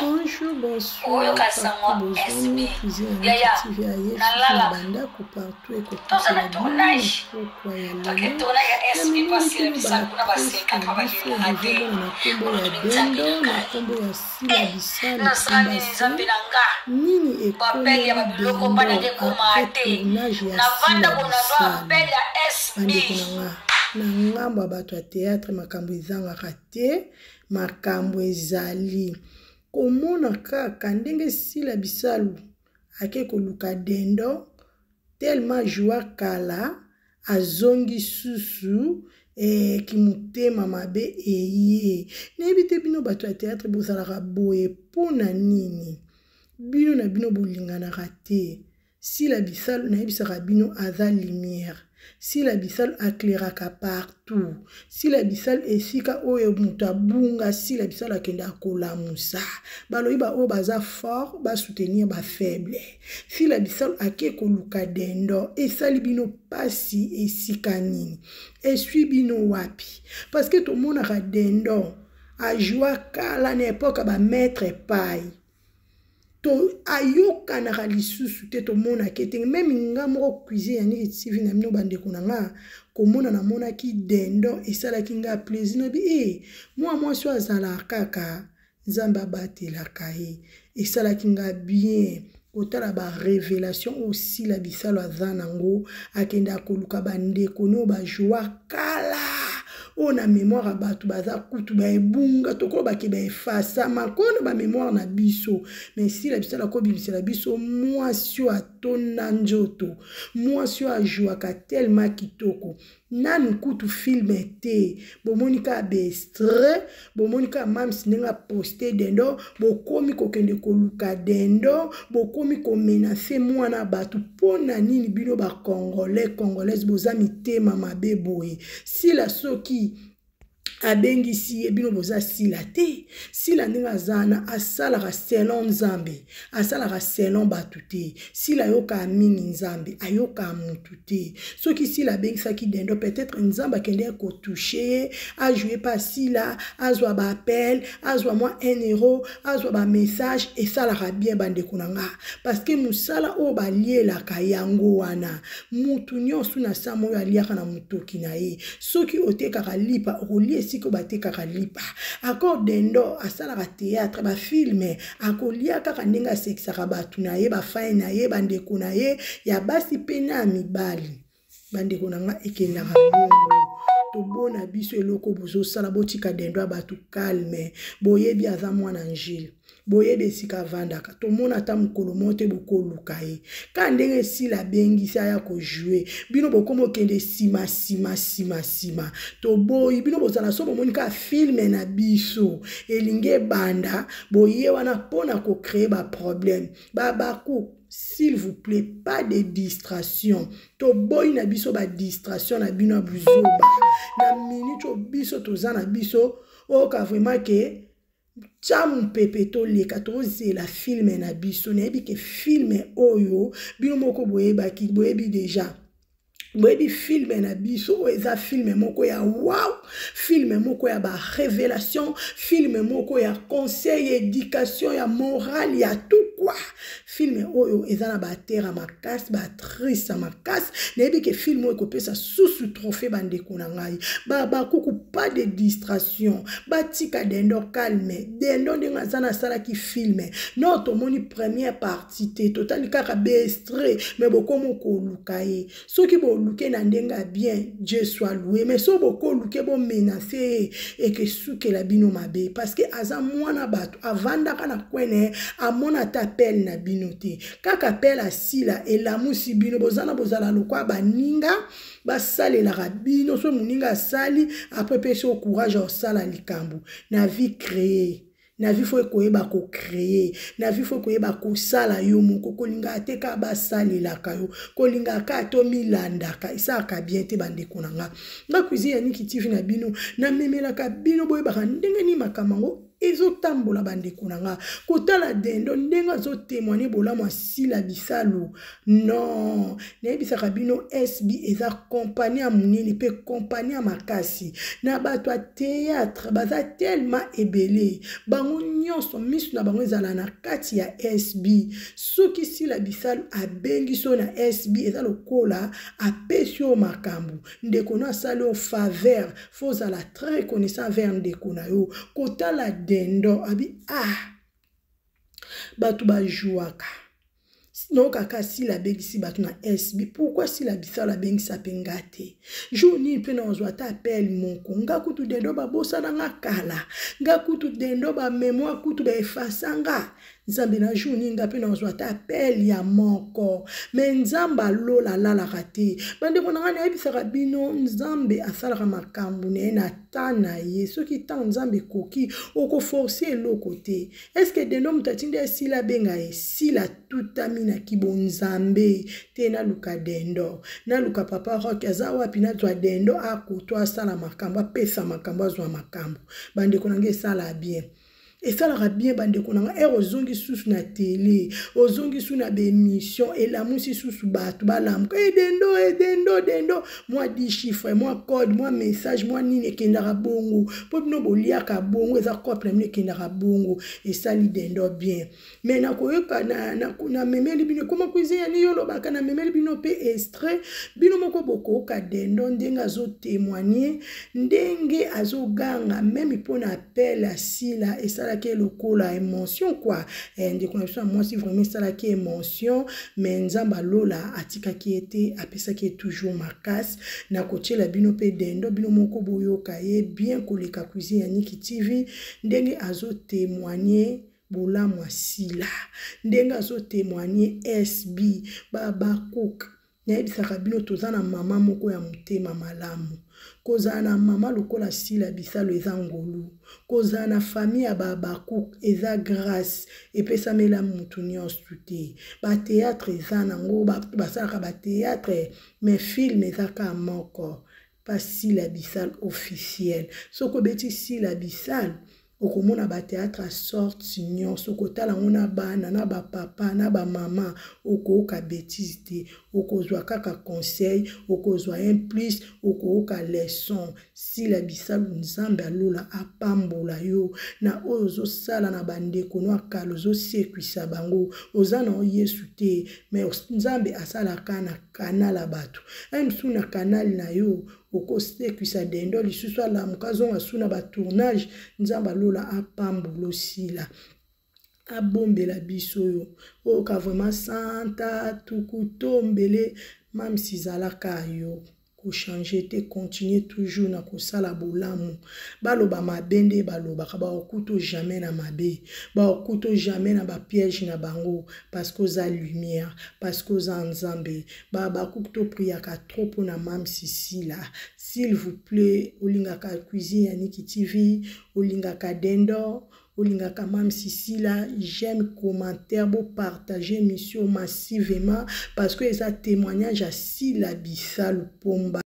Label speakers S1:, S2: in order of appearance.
S1: Bonjour, bonsoir, partout, bonjour, cuisine, TV, banda partout et côté de la vie, pourquoi y a na ngambo bato ya théâtre makambo ezangaka te makambo ezali komona kaka ndenge Sila Bisalu ake koluka dendo tellement joie kala azongi susu kimutema mabe eye nebite bino bato ya théâtre bozalaka boye pona nini bino na bino bolinganaka te Sila Bisalu nayebisaka bino aza lumière Sila Bisalu akleraka partout. Sila Bisalu esika oyo mutu abunga Sila Bisalu akende akolamusa. Baloyiba oyo baza fort ba soutenir ba faible. Sila Bisalu ake koluka dendo esali bino pasi esika nini. Esui bino wapi. Parce que tout le monde a dendo a joie kala na époque ba maître paille. To ayoka na lisusu te to mona keteng même nga moko cuisine ya ni TV na mino bande kunanga komona na mona ki dendo esala kinga plaisir no bi moi so azala kaka nzamba batela kai esala kinga bien otala ba révélation aussi la Bisalu azanango akenda koluka bande kono ba joie kala on a mémoire batu baza kutu ba ebunga toko ba ke ba efasa makono ba mémoire na biso mais si la Bisalu ko bimisa la biso moi sio atona njoto moi sio ajoaka tellement kitoko nanu kutu filme te bomonika bestre bomonika mam sinenga poster dendo bokomi kokende koluka dendo bokomi ko menacer mwana batu pona nini bino ba congolais boza mitema mabe boye si la soki abengisi ebino boza Sila te Sila ndinga zana asalaka selon Nzambe asalaka selon batu te Sila yoka mingi Nzambe ayoka mutu te soki Sila bengisaki dendo peut-être Nzambe akende ko toucher a jouer pas Sila azwa ba appel azwa moi 1 euro azwa ba message et ça la bien bande kunanga parce que musala o ba liela kayango wana mutu nyonso na samo ya liaka na mutoki na ye soki oteka kalipa olie siko bateka kalipa akor dendo asala ka théâtre ba filme akolia kaka ndenga sexaka batu na ye ba fai na ye bande kuna ye ya basi pena mibali bande kunanga ekenda bongo to bona biso eloko bozo sala botika dendo abatu calme boyebi aza mwana njili boyebe sika vandaka to mona ta mukolo mote bokoluka ye ka ndenge Sila bengisa ya ko jouer bino bokomo kende sima to boyi bino bozala so bomonika filme na biso elinge banda boye wana pona ko créer ba problème baku s'il vous plaît pas de distraction to boy na biso ba distraction na bino buzoba na minute biso tozana biso oka vraiment que Cham pepeto leka toze la filme na biso nebi ke filme oyo bino moko boyeba ki boyebi déjà boyebi filme na biso eza filme moko ya wow filme moko ya ba révélation filme moko ya conseil éducation ya morale ya tout quoi filme oyo eza na ba terre makasi ba triste makasi nebi ke film oyo kopesa susu trophée bande kuna ngai ba kuku pas de distraction batika dendo calme dendo ndenga zana sala ki filme non to moni première partie te total kaka bestre mais bokomo ko lukaye soki bo luke na ndenga bien Dieu soit loué mais so boko luke bo menacer et que souke la bino mabe parce que aza mwana batu avanda kana kwene amona tapel na bino te kaka appel a Sila et lamusi bino bozana bozala lokwa baninga basale la rabino so muninga sali après pese au courage au sala likambu na vie créée na vie faut koyeba ko créer na vie faut koyeba ko sala yo moko kolinga ateka basali la kayo kolinga ka to milanda ka isa ka bien te bande kunanga na cuisine ya Niki TV na bino na memela ka bino boyeba ndenge ni makamango ezotambola bandeko na nga kotala dendo ndenge azotémoigne bolamu asila bisalu non nayebisaka bino SB eza kompani ya monene mpe kompani ya makasi na bato ya théâtre baza tellement ebele bango nyonso miso na bango ezala na kati ya SB soki sila bisalu abengi so na SB eza lokola apesi yo makambo ndeko na asali yo faveur faut ozala très reconnaissant vers ndeko na yo kotala dendo abi bato bajuaka non kaka si la bengisi bato na SB pourquoi si la bisa la bengisa pengate jouni pe na ozwa ta appel moko nga kutu dendo ba bosana nga kala nga kutu dendo ba mémoire kutu ba efasanga nzambe na jouni nga pe na ozwa ta appel ya moko mais nzamba lola lala kate bande ko nga na yebisaka bino nzambe asalaka makambo ne na tana ye soki ta nzambe koki oko forcer eloko te est-ce que dendo mutatinde si la benga e si la tutami na kibonzambe te na luka dendo na luka papa rock aza wapi na twa dendo akutwa sala makambo apesa makambo azwa makambo bande ko nange sala bien et ça la bien bande ko nanga ozongi susu na télé ozongi susu na bémission et la musi susu bato balam dendo moi 10 chiffres moi code moi message moi nini kendara bongo po bino boliaka bongo eza couple mine kendara bongo et ça li dendo bien mais na koyoka na memeli bino koma cuisine ni yolo baka na memeli bino pe extrait bino moko boko ka dendo ndenga zo témoigner ndenge azoganga même pona appel asila et ça qui est le coup la émotion quoi ndeko na biso moi si vraiment ça la qui émotion mais nzamba lola atika qui était apesa qui est toujours makasi na koche la bino pe dendo bino moko boyoka ye bien koleka cuisine ya Niki TV ndenge azo témoigner bolamu asila ndenge azo témoigner SB baba cook nayebisaka bino toza na mama moko ya motema malamu kozala na mama lokola sila bisalo eza ngolu kozala na famille ya babakuk eza grâce epesamela mutu nyonso te bateatre eza nango basalaka bateatre mais film ezaka moko pas sila bisalo officiel soko beti sila bisalo okomona ba théâtre a sorti nyonso kotala ngona bana na ba papa na ba mama okoka bêtise te okozwa kaka conseil okozwa un plus okoka leçon si la bisalu nzambe alola apambola yo na ozo sala na bandeko no akalo zo sekwisa bango ozana o Yesu te mais nzambe asala kana kanala bato msu na kanali na yo okose kwisa dendo lisusu ala mukazo asuna ba tournage nzamba lola apambulo sila abombela biso yo oka vraiment santa tukutombele mam sizalaka yo ko changer te continuer toujours na kosala bolamu baloba mabende baloba ba okuto jamais na mabe ba okuto jamais na ba piège na bango parce que za lumière parce que za nzambe ba kuto priaka trop na mam sisila s'il vous plaît olingaka cuisine ya Niki TV olingaka dendo olingaka mam sisila j'aime commentaire bo partager mission massivement parce que ça témoignage à sila bisalu pomba